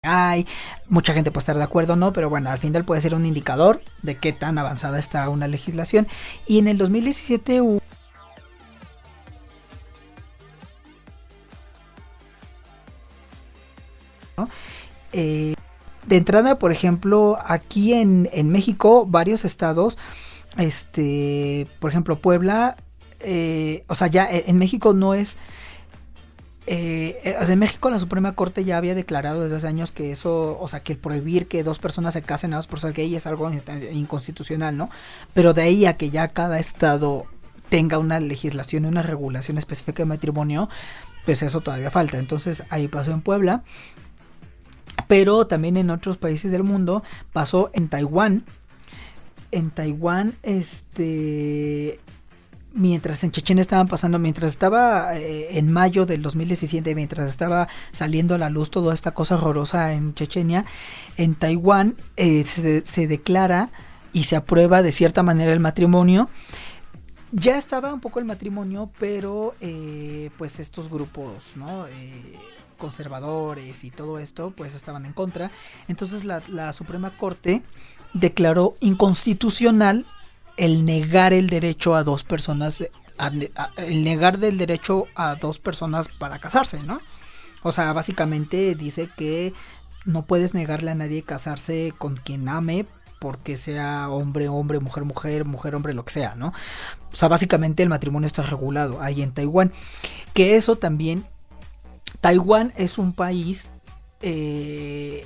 hay. Mucha gente puede estar de acuerdo o no, pero bueno, al final puede ser un indicador de qué tan avanzada está una legislación. Y en el 2017 hubo, ¿no? De entrada, por ejemplo, aquí en México, varios estados, por ejemplo, Puebla, o sea, ya en México no es... o sea, en México la Suprema Corte ya había declarado desde hace años que eso, o sea, que el prohibir que dos personas se casen nada más por ser gay es algo inconstitucional, ¿no? Pero de ahí a que ya cada estado tenga una legislación y una regulación específica de matrimonio, pues eso todavía falta. Entonces ahí pasó en Puebla, pero también en otros países del mundo pasó en Taiwán. En Taiwán, mientras en Chechenia estaban pasando, mientras estaba en mayo del 2017, mientras estaba saliendo a la luz toda esta cosa horrorosa en Chechenia, en Taiwán se declara y se aprueba de cierta manera el matrimonio. Ya estaba un poco el matrimonio, pero pues estos grupos, ¿no? Conservadores y todo esto, pues estaban en contra. Entonces la Suprema Corte declaró inconstitucional el negar el derecho a dos personas, el negar del derecho a dos personas para casarse, ¿no? O sea, básicamente dice que no puedes negarle a nadie casarse con quien ame, porque sea hombre, hombre, mujer, mujer, mujer, hombre, lo que sea, ¿no? O sea, básicamente el matrimonio está regulado ahí en Taiwán. Que eso también, Taiwán es un país que,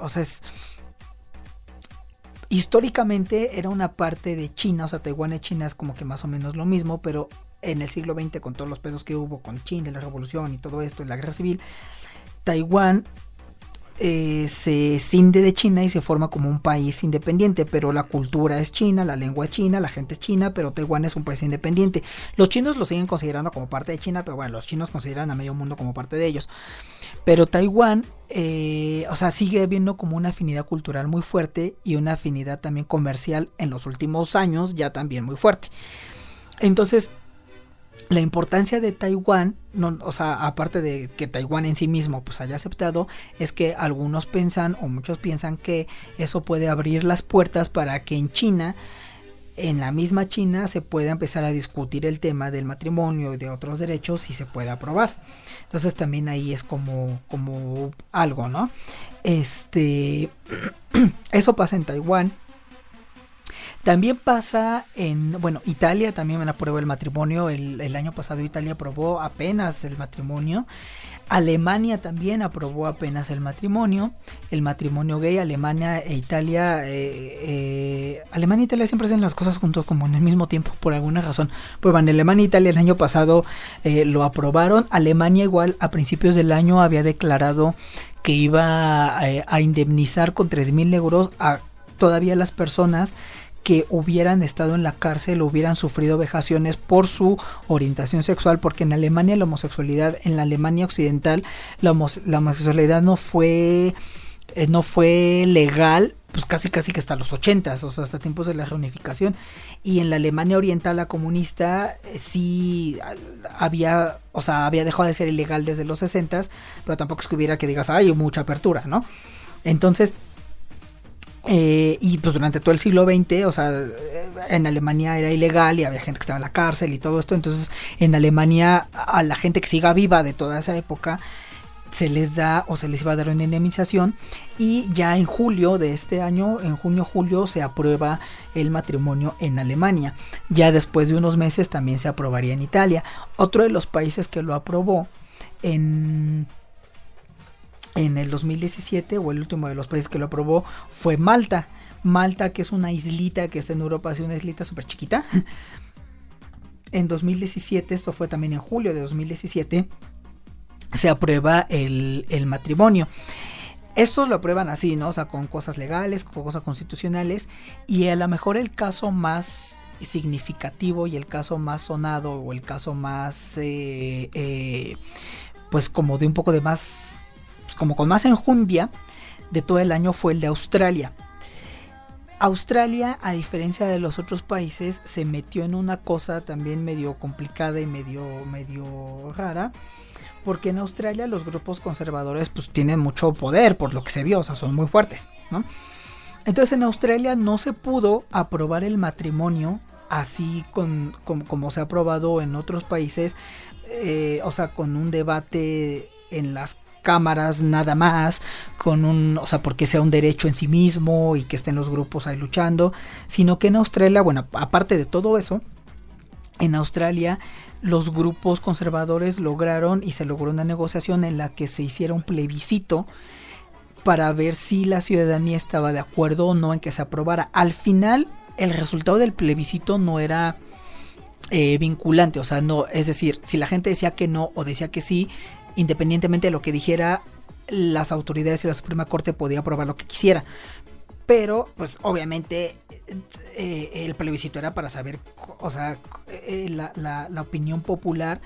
o sea, históricamente era una parte de China, o sea, Taiwán y China es como que más o menos lo mismo, pero en el siglo XX, con todos los pedos que hubo con China, la revolución y todo esto, y la guerra civil, Taiwán se cinde de China y se forma como un país independiente, pero la cultura es china, la lengua es china, la gente es china, pero Taiwán es un país independiente. Los chinos lo siguen considerando como parte de China, pero bueno, los chinos consideran a medio mundo como parte de ellos. Pero Taiwán, o sea, sigue habiendo como una afinidad cultural muy fuerte y una afinidad también comercial en los últimos años ya también muy fuerte. Entonces, la importancia de Taiwán, no, o sea, aparte de que Taiwán en sí mismo pues haya aceptado, es que algunos piensan o muchos piensan que eso puede abrir las puertas para que en China, en la misma China, se pueda empezar a discutir el tema del matrimonio y de otros derechos y se pueda aprobar. Entonces también ahí es como algo, ¿no? Eso pasa en Taiwán. También pasa en, bueno, Italia también aprueba el matrimonio. El año pasado Italia aprobó apenas el matrimonio. Alemania también aprobó apenas el matrimonio gay. Alemania e Italia, Alemania e Italia siempre hacen las cosas juntos como en el mismo tiempo, por alguna razón. Pues bueno, Alemania e Italia el año pasado lo aprobaron. Alemania igual a principios del año había declarado que iba a indemnizar con 3,000 euros a todavía las personas que hubieran estado en la cárcel o hubieran sufrido vejaciones por su orientación sexual, porque en Alemania la homosexualidad, en la Alemania occidental, la homosexualidad no fue legal, pues casi que hasta los 80s, o sea, hasta tiempos de la reunificación. Y en la Alemania oriental, la comunista, sí había, o sea, había dejado de ser ilegal desde los 60s, pero tampoco es que hubiera que digas, hay mucha apertura, ¿no? Entonces, y pues durante todo el siglo XX, o sea, en Alemania era ilegal y había gente que estaba en la cárcel y todo esto. Entonces en Alemania a la gente que siga viva de toda esa época se les da o se les iba a dar una indemnización. Y ya en julio de este año, en junio-julio, se aprueba el matrimonio en Alemania. Ya después de unos meses también se aprobaría en Italia. Otro de los países que lo aprobó en el 2017, o el último de los países que lo aprobó, fue Malta. Malta, que es una islita que está en Europa, es una islita súper chiquita. En 2017, esto fue también en julio de 2017, se aprueba el matrimonio. Estos lo aprueban así, ¿no? O sea, con cosas legales, con cosas constitucionales. Y a lo mejor el caso más significativo y el caso más sonado, o el caso más, pues como de un poco de más, como con más enjundia de todo el año, fue el de Australia. Australia, a diferencia de los otros países, se metió en una cosa también medio complicada y medio rara, porque en Australia los grupos conservadores pues tienen mucho poder, por lo que se vio, o sea, son muy fuertes, ¿no? Entonces en Australia no se pudo aprobar el matrimonio así como se ha aprobado en otros países, o sea, con un debate en las cámaras nada más, o sea, porque sea un derecho en sí mismo y que estén los grupos ahí luchando, sino que en Australia, bueno, aparte de todo eso, en Australia los grupos conservadores lograron y se logró una negociación en la que se hiciera un plebiscito para ver si la ciudadanía estaba de acuerdo o no en que se aprobara. Al final, el resultado del plebiscito no era vinculante, o sea, no, es decir, si la gente decía que no o decía que sí, independientemente de lo que dijera, las autoridades y la Suprema Corte podía aprobar lo que quisiera. Pero, pues, obviamente, el plebiscito era para saber, o sea, la opinión popular,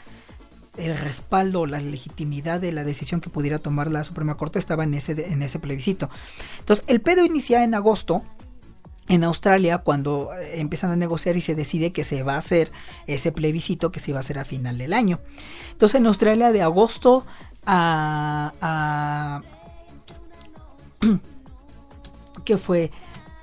el respaldo, la legitimidad de la decisión que pudiera tomar la Suprema Corte estaba en ese plebiscito. Entonces, el pedo inicia en agosto, en Australia, cuando empiezan a negociar y se decide que se va a hacer ese plebiscito que se iba a hacer a final del año. Entonces, en Australia, de agosto que fue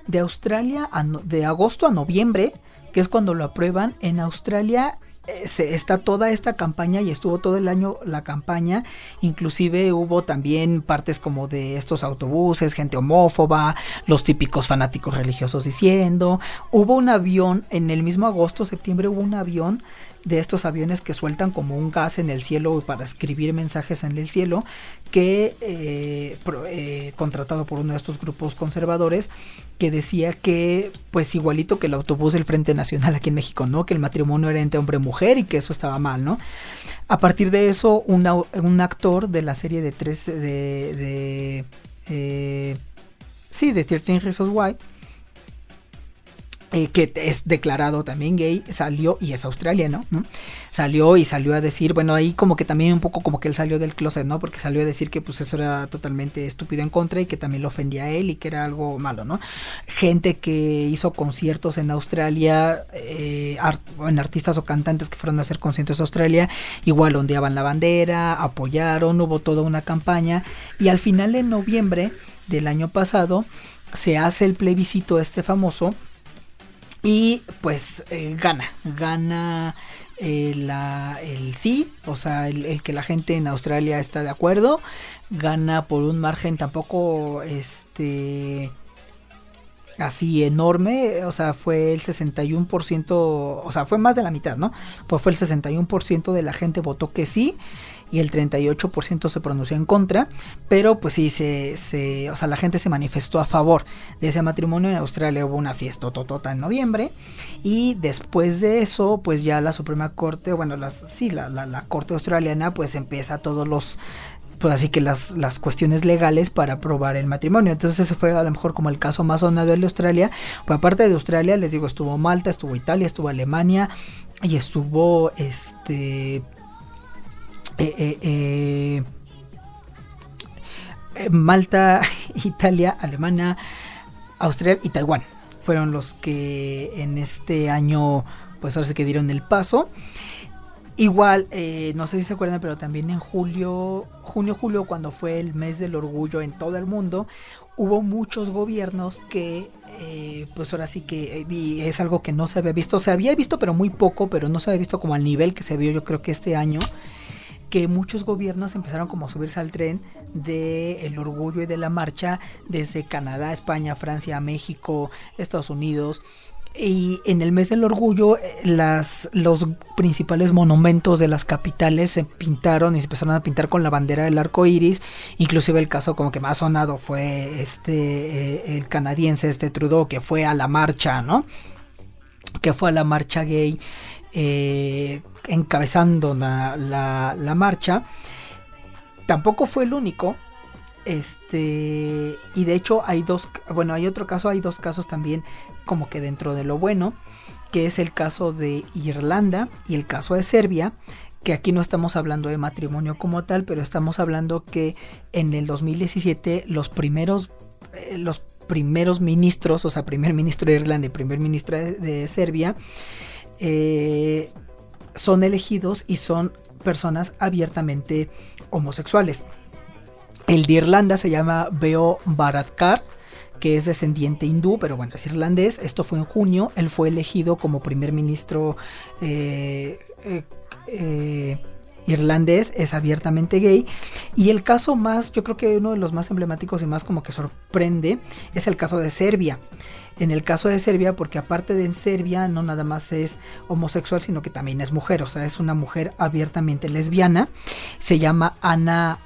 de Australia de agosto a noviembre, que es cuando lo aprueban. En Australia está toda esta campaña y estuvo todo el año la campaña, inclusive hubo también partes como de estos autobuses, gente homófoba, los típicos fanáticos religiosos diciendo, hubo un avión en el mismo agosto, septiembre, hubo un avión de estos aviones que sueltan como un gas en el cielo para escribir mensajes en el cielo, que contratado por uno de estos grupos conservadores, que decía que pues igualito que el autobús del Frente Nacional aquí en México, ¿no? Que el matrimonio era entre hombre y mujer y que eso estaba mal, ¿no? A partir de eso, un actor de la serie de 13 Reasons Why, que es declarado también gay, salió, y es australiano, ¿no? Salió a decir, bueno, ahí como que también un poco como que él salió del closet, ¿no? Porque salió a decir que pues eso era totalmente estúpido en contra y que también lo ofendía a él y que era algo malo, ¿no? Gente que hizo conciertos en Australia, artistas o cantantes que fueron a hacer conciertos en Australia, igual ondeaban la bandera, apoyaron, hubo toda una campaña, y al final en noviembre del año pasado se hace el plebiscito famoso. Y pues gana el sí, o sea, el que la gente en Australia está de acuerdo, gana por un margen tampoco así enorme, o sea, fue el 61%, o sea, fue más de la mitad, ¿no? Pues fue el 61% de la gente votó que sí, y el 38% se pronunció en contra, pero pues sí, o sea, la gente se manifestó a favor de ese matrimonio. En Australia hubo una fiesta totota en noviembre, y después de eso, pues ya la Suprema Corte, bueno, la Corte Australiana, pues empieza todos los, pues así que las cuestiones legales para aprobar el matrimonio. Entonces ese fue a lo mejor como el caso más sonado de Australia. Pues aparte de Australia, les digo, estuvo Malta, estuvo Italia, estuvo Alemania, y estuvo Malta, Italia, Alemania, Australia y Taiwán. Fueron los que en este año, pues ahora sí que dieron el paso. Igual, no sé si se acuerdan, pero también en junio, cuando fue el mes del orgullo en todo el mundo, hubo muchos gobiernos que, pues ahora sí que, y es algo que no se había visto, se había visto pero muy poco, pero no se había visto como al nivel que se vio yo creo que este año, que muchos gobiernos empezaron como a subirse al tren del orgullo y de la marcha, desde Canadá, España, Francia, México, Estados Unidos. Y en el mes del orgullo, los principales monumentos de las capitales se pintaron y se empezaron a pintar con la bandera del arco iris. Inclusive el caso como que más sonado fue el canadiense Trudeau, que fue a la marcha, ¿no? Que fue a la marcha gay, encabezando la marcha. Tampoco fue el único. Y de hecho hay dos casos también como que dentro de lo bueno, que es el caso de Irlanda y el caso de Serbia, que aquí no estamos hablando de matrimonio como tal, pero estamos hablando que en el 2017 los primeros ministros, o sea, primer ministro de Irlanda y primer ministro de Serbia, son elegidos y son personas abiertamente homosexuales. El de Irlanda se llama Beo Varadkar, que es descendiente hindú, pero bueno, es irlandés. Esto fue en junio. Él fue elegido como primer ministro irlandés, es abiertamente gay. Y el caso más, yo creo que uno de los más emblemáticos y más como que sorprende, es el caso de Serbia. En el caso de Serbia, porque aparte de en Serbia no nada más es homosexual, sino que también es mujer, o sea, es una mujer abiertamente lesbiana. Se llama Ana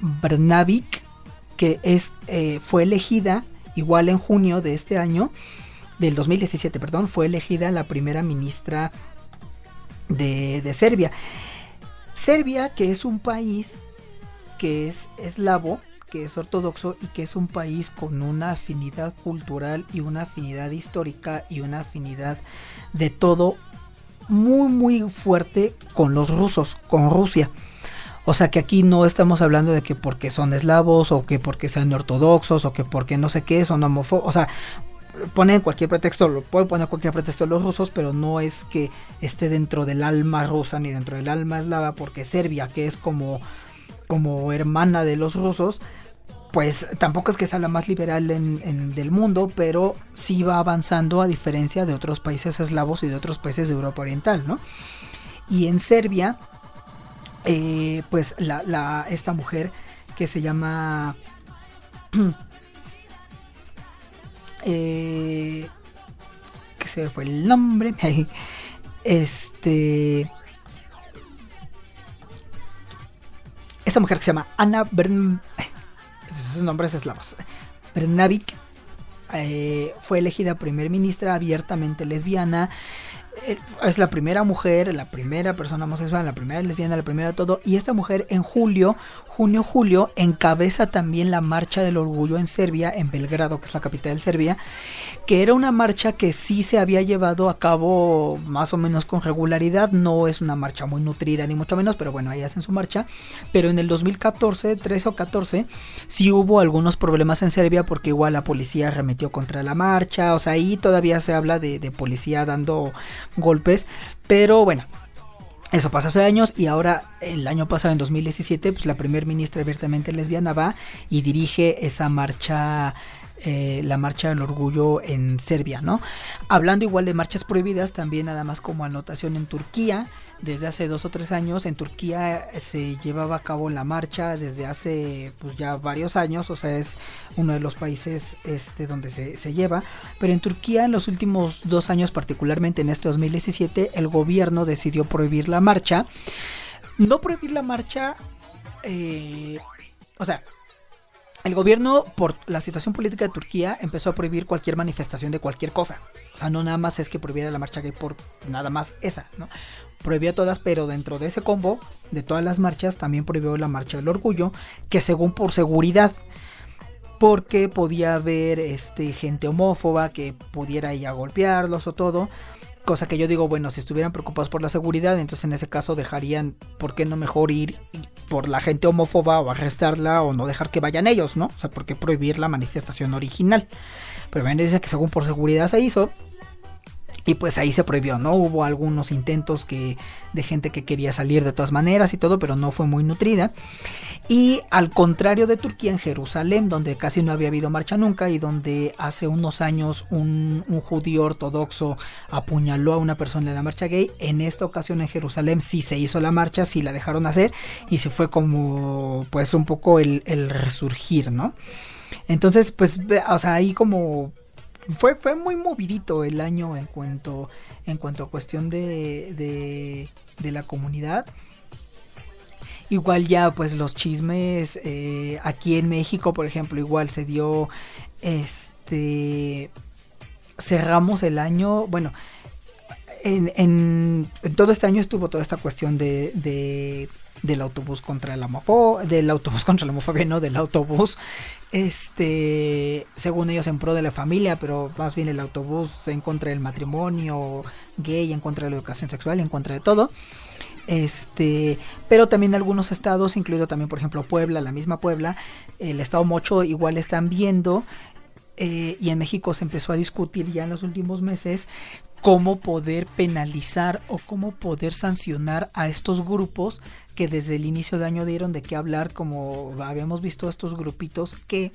Brnabić, que fue elegida igual en junio de este año, del 2017, perdón, fue elegida la primera ministra de Serbia. Serbia, que es un país que es eslavo, que es ortodoxo y que es un país con una afinidad cultural y una afinidad histórica y una afinidad de todo muy muy fuerte con los rusos, con Rusia. O sea que aquí no estamos hablando de que porque son eslavos o que porque sean ortodoxos o que porque no sé qué son homófobos. O sea, ponen cualquier pretexto, lo pueden poner cualquier pretexto los rusos, pero no es que esté dentro del alma rusa ni dentro del alma eslava, porque Serbia, que es como hermana de los rusos, pues tampoco es que sea la más liberal del mundo, pero sí va avanzando a diferencia de otros países eslavos y de otros países de Europa Oriental, ¿no? Y en Serbia, pues esta mujer que se llama que se me fue el nombre, esta mujer que se llama Ana sus nombres eslavos, Brnabić, fue elegida primer ministra abiertamente lesbiana. Es la primera mujer, la primera persona homosexual, la primera lesbiana, la primera todo. Y esta mujer en julio, encabeza también la marcha del orgullo en Serbia, en Belgrado, que es la capital de Serbia, que era una marcha que sí se había llevado a cabo más o menos con regularidad. No es una marcha muy nutrida ni mucho menos, pero bueno, ahí hacen su marcha. Pero en el 2014, 13 o 14, sí hubo algunos problemas en Serbia, porque igual la policía arremetió contra la marcha. O sea, ahí todavía se habla de policía dando golpes, pero bueno, eso pasó hace años. Y ahora el año pasado, en 2017, pues la primer ministra abiertamente lesbiana va y dirige esa marcha, la marcha del orgullo en Serbia, ¿no? Hablando igual de marchas prohibidas, también nada más como anotación, en Turquía, desde hace 2 o 3 años, en Turquía se llevaba a cabo la marcha desde hace pues ya varios años. O sea, es uno de los países donde se lleva, pero en Turquía en los últimos 2 años, particularmente en este 2017, el gobierno decidió prohibir la marcha. No prohibir la marcha, o sea, el gobierno, por la situación política de Turquía, empezó a prohibir cualquier manifestación de cualquier cosa. O sea, no nada más es que prohibiera la marcha gay por nada más esa, ¿no? Prohibió todas, pero dentro de ese combo de todas las marchas también prohibió la marcha del orgullo, que según por seguridad, porque podía haber gente homófoba que pudiera ir a golpearlos o todo. Cosa que yo digo, bueno, si estuvieran preocupados por la seguridad, entonces en ese caso dejarían, ¿por qué no mejor ir por la gente homófoba o arrestarla o no dejar que vayan ellos, ¿no? O sea, ¿por qué prohibir la manifestación original? Pero bueno, dice que según por seguridad se hizo. Y pues ahí se prohibió, ¿no? Hubo algunos intentos de gente que quería salir de todas maneras y todo, pero no fue muy nutrida. Y al contrario de Turquía, en Jerusalén, donde casi no había habido marcha nunca y donde hace unos años un judío ortodoxo apuñaló a una persona en la marcha gay, en esta ocasión en Jerusalén sí se hizo la marcha, sí la dejaron hacer y se fue como pues un poco el resurgir, ¿no? Entonces pues, o sea, ahí como fue muy movidito el año en cuanto a cuestión de la comunidad. Igual ya pues los chismes, aquí en México por ejemplo igual se dio, cerramos el año, bueno, en todo este año estuvo toda esta cuestión del autobús contra la homofobia, no, del autobús, según ellos en pro de la familia, pero más bien el autobús en contra del matrimonio gay, en contra de la educación sexual, en contra de todo. Pero también algunos estados, incluido también por ejemplo Puebla, la misma Puebla, el estado Mocho, igual están viendo, y en México se empezó a discutir ya en los últimos meses cómo poder penalizar o cómo poder sancionar a estos grupos que desde el inicio de año dieron de qué hablar, como habíamos visto estos grupitos que